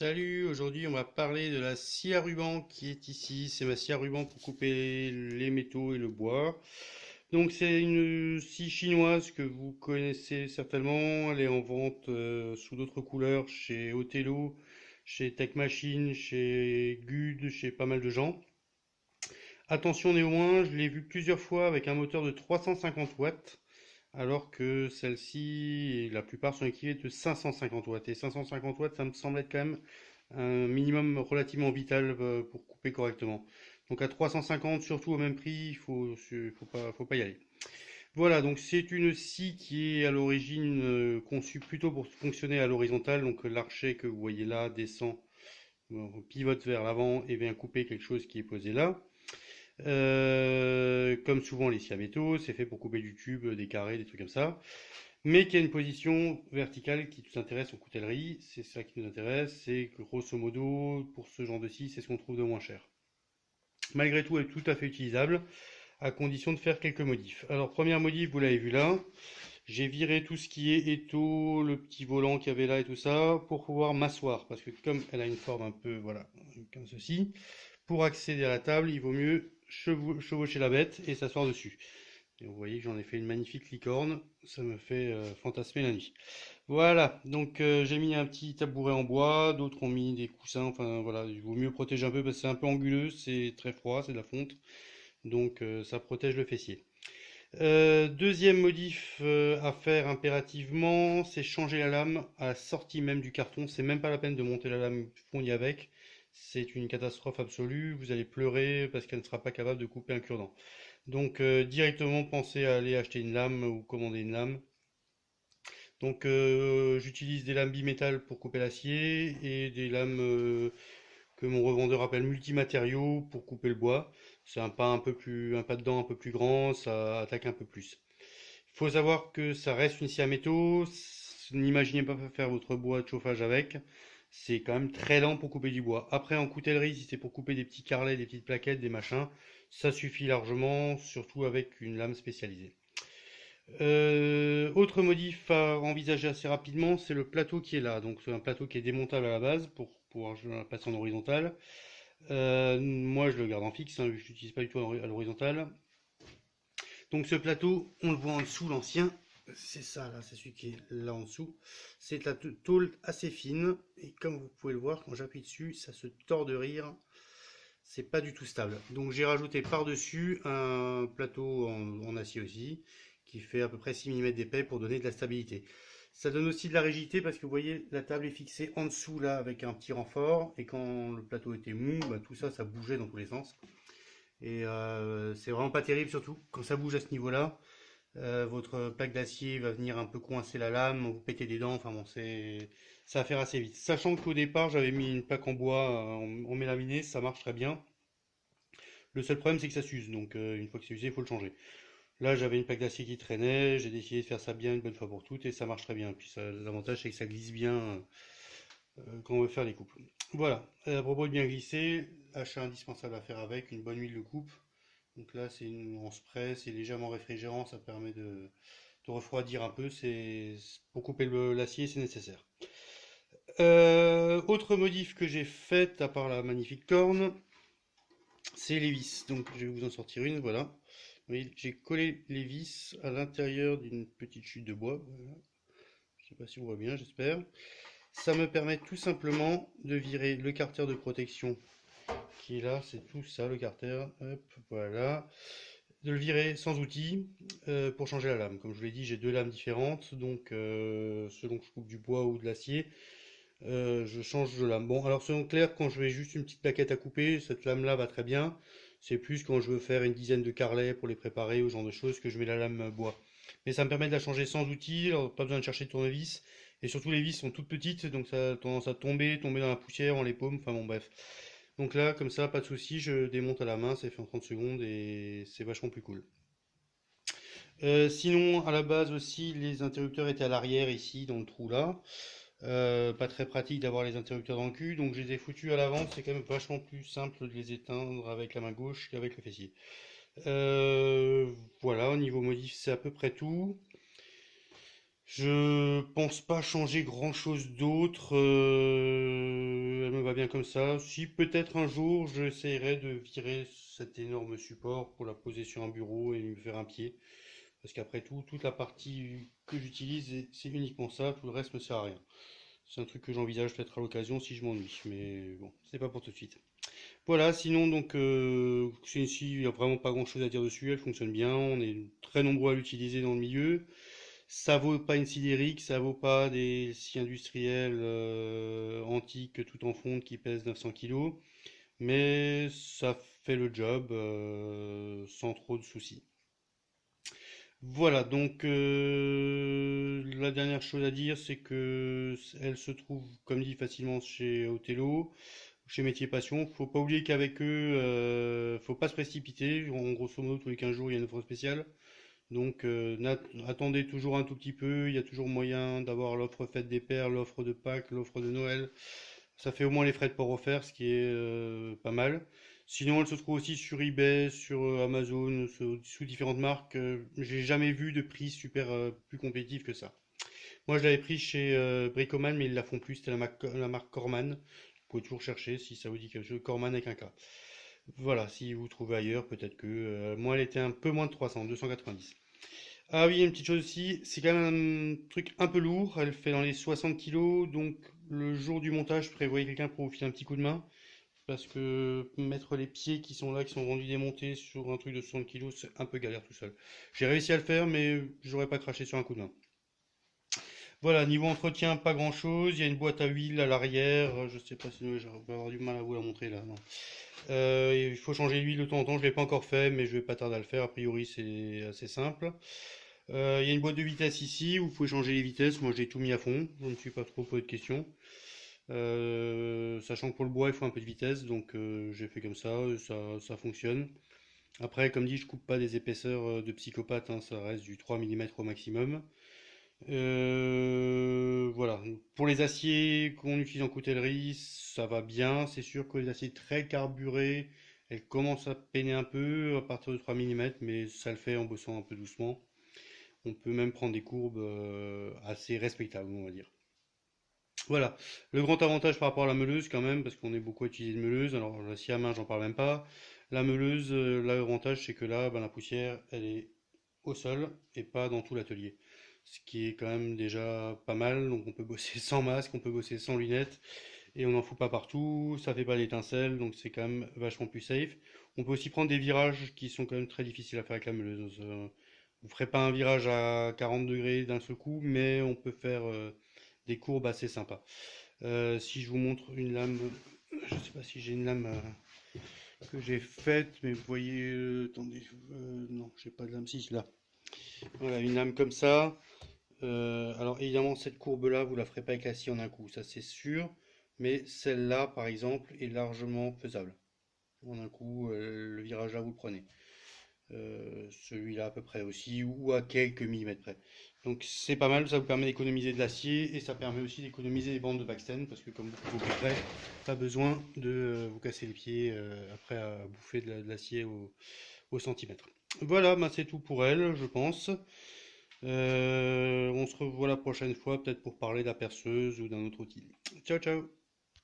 Salut, aujourd'hui on va parler de la scie à ruban qui est ici. C'est ma scie à ruban pour couper les métaux et le bois. Donc c'est une scie chinoise que vous connaissez certainement. Elle est en vente sous d'autres couleurs chez Othello, chez Tech Machine, chez Good, chez pas mal de gens. Attention néanmoins, je l'ai vu plusieurs fois avec un moteur de 350 watts, alors que celle-ci, et la plupart sont équipées de 550 watts. Et 550 watts, ça me semble être quand même un minimum relativement vital pour couper correctement. Donc à 350, surtout au même prix, faut pas y aller. Voilà, donc c'est une scie qui est à l'origine conçue plutôt pour fonctionner à l'horizontale. Donc l'archet que vous voyez là descend, pivote vers l'avant et vient couper quelque chose qui est posé là. Comme souvent les scies à métaux, c'est fait pour couper du tube, des carrés, des trucs comme ça. Mais qui a une position verticale qui nous intéresse en coutellerie. C'est ça qui nous intéresse. C'est que grosso modo, pour ce genre de scie, c'est ce qu'on trouve de moins cher. Malgré tout, elle est tout à fait utilisable, à condition de faire quelques modifs. Alors, première modif, vous l'avez vu là. J'ai viré tout ce qui est étau, le petit volant qu'il y avait là et tout ça, pour pouvoir m'asseoir. Parce que comme elle a une forme un peu, voilà, comme ceci, pour accéder à la table, il vaut mieux chevaucher la bête et s'asseoir dessus. Et vous voyez que j'en ai fait une magnifique licorne, ça me fait fantasmer la nuit. Voilà, donc j'ai mis un petit tabouret en bois, d'autres ont mis des coussins, enfin voilà, il vaut mieux protéger un peu parce que c'est un peu anguleux, c'est très froid, c'est de la fonte, donc ça protège le fessier. Deuxième modif à faire impérativement, c'est changer la lame à la sortie même du carton. C'est même pas la peine de monter la lame fournie avec. C'est une catastrophe absolue. Vous allez pleurer parce qu'elle ne sera pas capable de couper un cure-dent. Donc directement pensez à aller acheter une lame ou commander une lame. Donc j'utilise des lames bimétal pour couper l'acier et des lames que mon revendeur appelle multimatériaux pour couper le bois. C'est un pas de dent un peu plus grand, ça attaque un peu plus. Il faut savoir que ça reste une scie à métaux. N'imaginez pas faire votre bois de chauffage avec. C'est quand même très lent pour couper du bois. Après, en coutellerie, si c'est pour couper des petits carrelets, des petites plaquettes, des machins, ça suffit largement, surtout avec une lame spécialisée. Autre modif à envisager assez rapidement, c'est le plateau qui est là. Donc c'est un plateau qui est démontable à la base pour pouvoir passer en horizontal. Moi je le garde en fixe, hein, je l'utilise pas du tout à l'horizontale. Donc ce plateau, on le voit en dessous, l'ancien, c'est ça là, c'est celui qui est là en dessous. C'est de la tôle assez fine et comme vous pouvez le voir, quand j'appuie dessus, ça se tord de rire. C'est pas du tout stable. Donc j'ai rajouté par-dessus un plateau en acier aussi, qui fait à peu près 6 mm d'épais pour donner de la stabilité. Ça donne aussi de la rigidité parce que vous voyez, la table est fixée en dessous là avec un petit renfort. Et quand le plateau était mou, bah, tout ça, ça bougeait dans tous les sens. Et c'est vraiment pas terrible, surtout quand ça bouge à ce niveau-là. Votre plaque d'acier va venir un peu coincer la lame, vous pétez des dents, enfin bon, ça va faire assez vite. Sachant qu'au départ, j'avais mis une plaque en bois en mélaminé, ça marche très bien. Le seul problème, c'est que ça s'use, donc une fois que c'est usé, il faut le changer. Là, j'avais une plaque d'acier qui traînait, j'ai décidé de faire ça bien une bonne fois pour toutes et ça marche très bien. Puis l'avantage, c'est que ça glisse bien quand on veut faire les coupes. Voilà, à propos de bien glisser, achat indispensable à faire avec, une bonne huile de coupe. Donc là, en spray, c'est légèrement réfrigérant, ça permet de refroidir un peu. Pour couper l'acier, c'est nécessaire. Autre modif que j'ai faite, à part la magnifique corne, c'est les vis. Donc je vais vous en sortir une, voilà. Vous voyez, j'ai collé les vis à l'intérieur d'une petite chute de bois. Voilà. Je ne sais pas si on voit bien, j'espère. Ça me permet tout simplement de virer le carter de protection qui est là, c'est tout ça, le carter. Hop, voilà. De le virer sans outil pour changer la lame. Comme je vous l'ai dit, j'ai deux lames différentes, donc selon que je coupe du bois ou de l'acier, je change de lame. Bon, alors selon clair, quand je vais juste une petite plaquette à couper, cette lame-là va très bien. C'est plus quand je veux faire une dizaine de carrelets pour les préparer ou ce genre de choses que je mets la lame bois. Mais ça me permet de la changer sans outil, alors pas besoin de chercher de tournevis. Et surtout les vis sont toutes petites, donc ça a tendance à tomber dans la poussière, en les paumes, enfin bon bref. Donc là, comme ça, pas de souci, je démonte à la main, c'est fait en 30 secondes et c'est vachement plus cool. Sinon, à la base aussi, les interrupteurs étaient à l'arrière ici, dans le trou là. Pas très pratique d'avoir les interrupteurs dans le cul, donc je les ai foutus à l'avant. C'est quand même vachement plus simple de les éteindre avec la main gauche qu'avec le fessier. Euh, voilà, au niveau modif, c'est à peu près tout. Je pense pas changer grand chose d'autre. me va bien comme ça. Si peut-être un jour j'essaierai de virer cet énorme support pour la poser sur un bureau et lui faire un pied. Parce qu'après tout, toute la partie que j'utilise, c'est uniquement ça, tout le reste me sert à rien. C'est un truc que j'envisage peut-être à l'occasion si je m'ennuie, mais bon, c'est pas pour tout de suite. Voilà, sinon donc ici, il n'y a vraiment pas grand-chose à dire dessus, elle fonctionne bien, on est très nombreux à l'utiliser dans le milieu. Ça vaut pas une sidérique, ça vaut pas des scies industriels antiques tout en fonte qui pèsent 900 kilos, mais ça fait le job sans trop de soucis. Voilà, donc la dernière chose à dire, c'est que elle se trouve, comme dit, facilement chez Othello, chez Métier Passion. Faut pas oublier qu'avec eux, faut pas se précipiter. En grosso modo, tous les 15 jours, il y a une offre spéciale. Donc attendez toujours un tout petit peu. Il y a toujours moyen d'avoir l'offre fête des pères, l'offre de Pâques, l'offre de Noël. Ça fait au moins les frais de port offerts, ce qui est pas mal. Sinon, elle se trouve aussi sur eBay, sur Amazon, sous différentes marques. J'ai jamais vu de prix super plus compétitif que ça. Moi, je l'avais pris chez Bricoman, mais ils la font plus. C'était la marque Corman. Vous pouvez toujours chercher si ça vous dit quelque chose. Corman avec un K. Voilà, si vous trouvez ailleurs, peut-être que. Moi, elle était un peu moins de 300, 290. Ah oui, une petite chose aussi, c'est quand même un truc un peu lourd. Elle fait dans les 60 kilos, donc le jour du montage, je prévoyais quelqu'un pour vous filer un petit coup de main. Parce que mettre les pieds qui sont là, qui sont rendus démontés sur un truc de 60 kilos, c'est un peu galère tout seul. J'ai réussi à le faire, mais j'aurais pas craché sur un coup de main. Voilà, niveau entretien, pas grand chose. Il y a une boîte à huile à l'arrière. Je sais pas si je vais avoir du mal à vous la montrer là. Non. Il faut changer l'huile de temps en temps. Je l'ai pas encore fait, mais je vais pas tarder à le faire. A priori, c'est assez simple. Il y a une boîte de vitesse ici où vous pouvez changer les vitesses. Moi, j'ai tout mis à fond. Je ne me suis pas trop posé de questions. Sachant que pour le bois, il faut un peu de vitesse, donc j'ai fait comme ça fonctionne. Après, comme dit, je coupe pas des épaisseurs de psychopathe, hein, ça reste du 3 mm au maximum. Voilà. Pour les aciers qu'on utilise en coutellerie, ça va bien. C'est sûr que les aciers très carburés, elles commencent à peiner un peu à partir de 3 mm, mais ça le fait en bossant un peu doucement. On peut même prendre des courbes assez respectables, on va dire. Voilà, le grand avantage par rapport à la meuleuse quand même, parce qu'on est beaucoup à utiliser de meuleuse, alors la scie à main j'en parle même pas, la meuleuse, l'avantage c'est que là, ben, la poussière elle est au sol et pas dans tout l'atelier. Ce qui est quand même déjà pas mal, donc on peut bosser sans masque, on peut bosser sans lunettes, et on n'en fout pas partout, ça fait pas d'étincelles, donc c'est quand même vachement plus safe. On peut aussi prendre des virages qui sont quand même très difficiles à faire avec la meuleuse. Vous ferez pas un virage à 40 degrés d'un seul coup, mais on peut faire des courbes assez sympas. Si je vous montre une lame, je sais pas si j'ai une lame que j'ai faite, mais vous voyez, attendez, non, j'ai pas de lame, si, là. Voilà, une lame comme ça. Alors évidemment, cette courbe-là, vous la ferez pas avec la scie en un coup, ça c'est sûr, mais celle-là, par exemple, est largement faisable. En un coup, le virage là, vous le prenez. Celui-là à peu près aussi, ou à quelques millimètres près. Donc c'est pas mal, ça vous permet d'économiser de l'acier et ça permet aussi d'économiser les bandes de Baxten parce que comme vous couperez, pas besoin de vous casser les pieds après à bouffer de l'acier au centimètre. Voilà, bah, c'est tout pour elle, je pense. On se revoit la prochaine fois, peut-être pour parler de la perceuse ou d'un autre outil. Ciao, ciao!